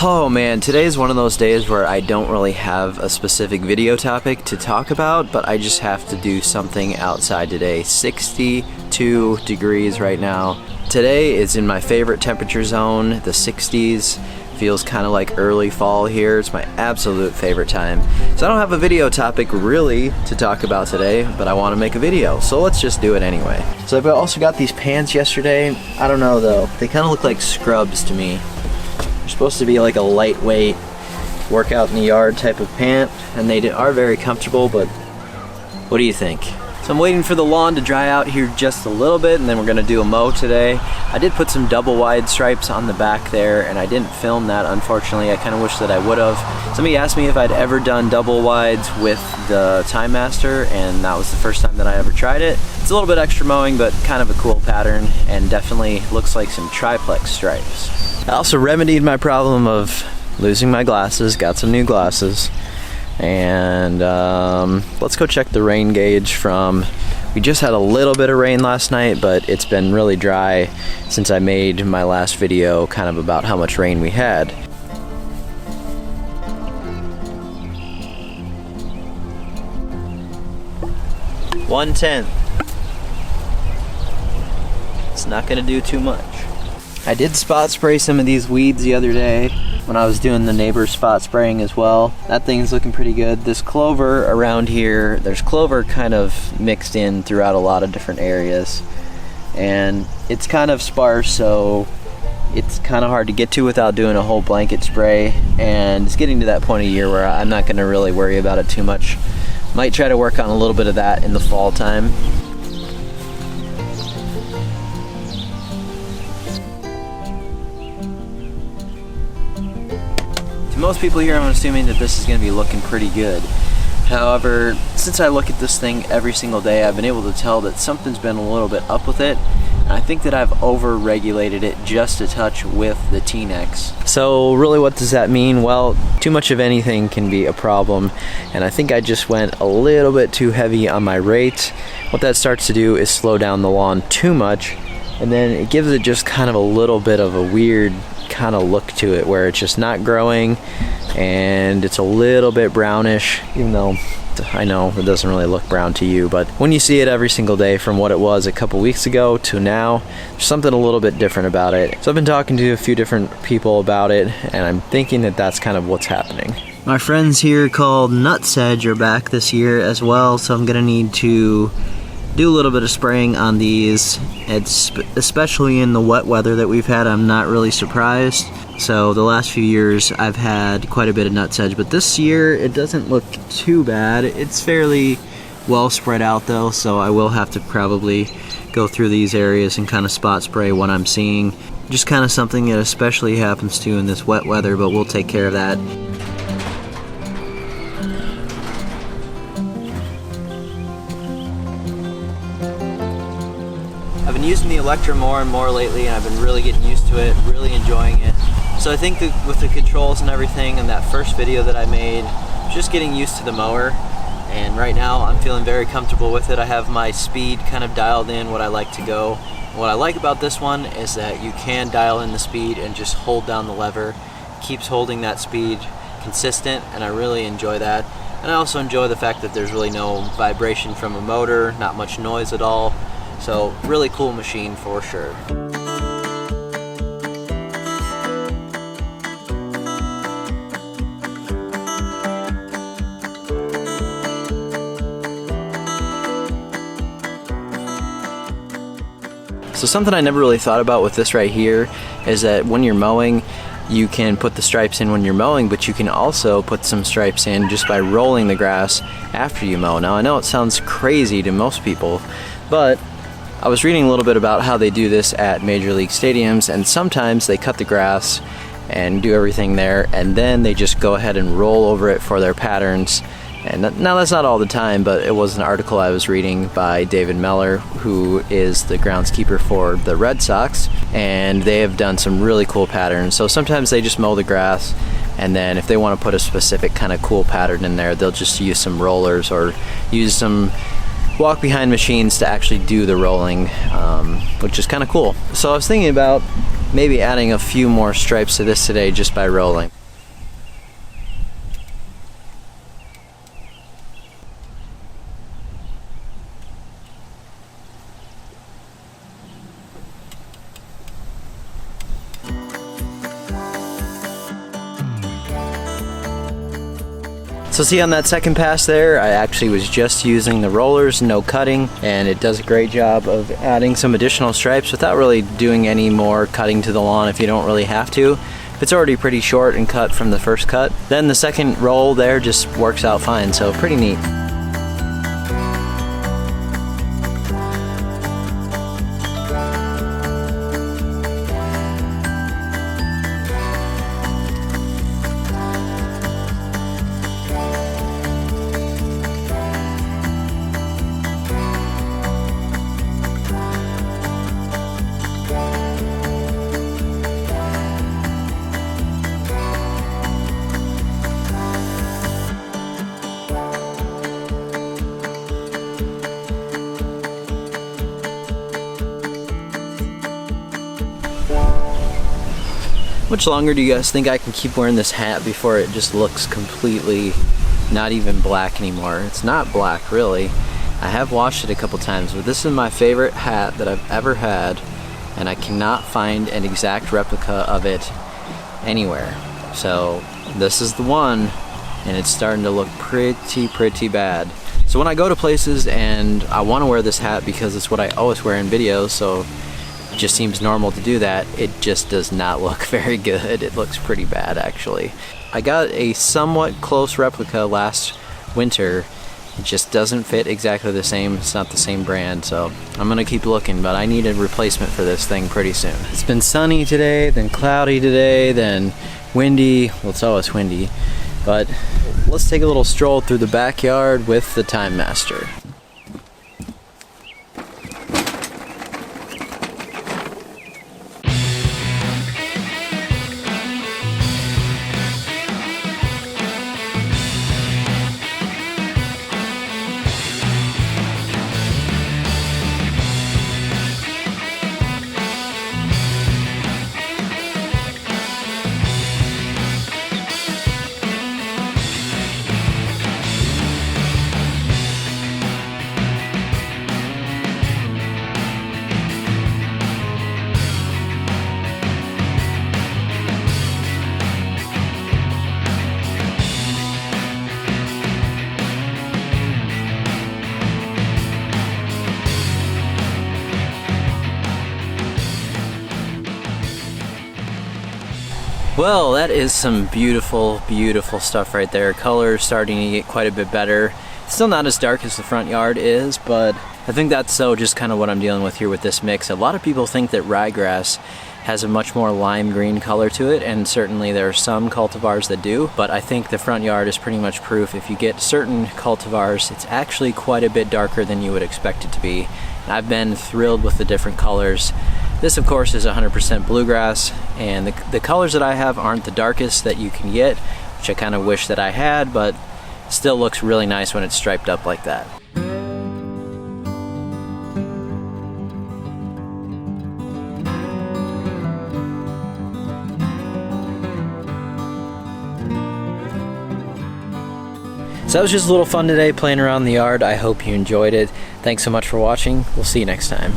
Oh man, today is one of those days where I don't really have a specific video topic to talk about, but I just have to do something outside today. 62 degrees right now. Today is in my favorite temperature zone, the 60s. Feels kind of like early fall here. It's my absolute favorite time. So I don't have a video topic really to talk about today, but I want to make a video, so let's just do it anyway. So I've also got these pants yesterday. I don't know though, they kind of look like scrubs to me. They're supposed to be like a lightweight workout in the yard type of pant, and they are very comfortable, but what do you think? So I'm waiting for the lawn to dry out here just a little bit, and then we're gonna do a mow today. I did put some double wide stripes on the back there, and I didn't film that, unfortunately. I kind of wish that I would have. Somebody asked me if I'd ever done double wides with the Timemaster, and that was the first time that I ever tried it. It's a little bit extra mowing, but kind of a cool pattern, and definitely looks like some triplex stripes. I also remedied my problem of losing my glasses, got some new glasses. And let's go check the rain gauge we just had a little bit of rain last night, but it's been really dry since I made my last video kind of about how much rain we had. .1/10. It's not gonna do too much. I did spot spray some of these weeds the other day when I was doing the neighbor spot spraying as well. That thing's looking pretty good. This clover around here, there's clover kind of mixed in throughout a lot of different areas. And it's kind of sparse, so it's kind of hard to get to without doing a whole blanket spray. And it's getting to that point of year where I'm not gonna really worry about it too much. Might try to work on a little bit of that in the fall time. Most people here, I'm assuming that this is going to be looking pretty good. However, since I look at this thing every single day, I've been able to tell that something's been a little bit up with it. And I think that I've over-regulated it just a touch with the T-necks. So really, what does that mean? Well, too much of anything can be a problem, and I think I just went a little bit too heavy on my rate. What that starts to do is slow down the lawn too much, and then it gives it just kind of a little bit of a weird kind of look to it where it's just not growing and it's a little bit brownish, even though I know it doesn't really look brown to you, but when you see it every single day from what it was a couple weeks ago to now, there's something a little bit different about it. So I've been talking to a few different people about it, and I'm thinking that that's kind of what's happening. My friends here called Nutsedge are back this year as well, so I'm gonna need to do a little bit of spraying on these. It's especially in the wet weather that we've had, I'm not really surprised. So the last few years I've had quite a bit of nutsedge, but this year it doesn't look too bad. It's fairly well spread out though, so I will have to probably go through these areas and kind of spot spray what I'm seeing. Just kind of something that especially happens to in this wet weather, but we'll take care of that. I've been using the Electra more and more lately, and I've been really getting used to it, really enjoying it. So I think that with the controls and everything, and that first video that I made, just getting used to the mower, and right now I'm feeling very comfortable with it. I have my speed kind of dialed in, what I like to go. What I like about this one is that you can dial in the speed and just hold down the lever. It keeps holding that speed consistent, and I really enjoy that. And I also enjoy the fact that there's really no vibration from a motor, not much noise at all. So really cool machine for sure. So something I never really thought about with this right here is that when you're mowing, you can put the stripes in when you're mowing, but you can also put some stripes in just by rolling the grass after you mow. Now I know it sounds crazy to most people, but I was reading a little bit about how they do this at major league stadiums, and sometimes they cut the grass and do everything there, and then they just go ahead and roll over it for their patterns. And now that's not all the time, but it was an article I was reading by David Meller, who is the groundskeeper for the Red Sox, and they have done some really cool patterns. So sometimes they just mow the grass, and then if they want to put a specific kind of cool pattern in there, they'll just use some rollers or use some walk behind machines to actually do the rolling, which is kind of cool. So I was thinking about maybe adding a few more stripes to this today just by rolling. So see, on that second pass there, I actually was just using the rollers, no cutting, and it does a great job of adding some additional stripes without really doing any more cutting to the lawn if you don't really have to. If it's already pretty short and cut from the first cut, then the second roll there just works out fine, so pretty neat. How much longer do you guys think I can keep wearing this hat before it just looks completely not even black anymore? It's not black, really. I have washed it a couple times, but this is my favorite hat that I've ever had, and I cannot find an exact replica of it anywhere. So this is the one, and it's starting to look pretty bad. So when I go to places and I want to wear this hat because it's what I always wear in videos, so it just seems normal to do that, it just does not look very good. It looks pretty bad, actually. I got a somewhat close replica last winter. It just doesn't fit exactly the same. It's not the same brand, so I'm gonna keep looking, but I need a replacement for this thing pretty soon. It's been sunny today, then cloudy today, then windy. Well, it's always windy, but let's take a little stroll through the backyard with the Timemaster. Well, that is some beautiful stuff right there. Color's starting to get quite a bit better. It's still not as dark as the front yard is, but I think that's just kind of what I'm dealing with here with this mix. A lot of people think that ryegrass has a much more lime green color to it, and certainly there are some cultivars that do, but I think the front yard is pretty much proof. If you get certain cultivars, it's actually quite a bit darker than you would expect it to be. And I've been thrilled with the different colors. This, of course, is 100% bluegrass, and the colors that I have aren't the darkest that you can get, which I kind of wish that I had, but still looks really nice when it's striped up like that. So that was just a little fun today playing around in the yard. I hope you enjoyed it. Thanks so much for watching. We'll see you next time.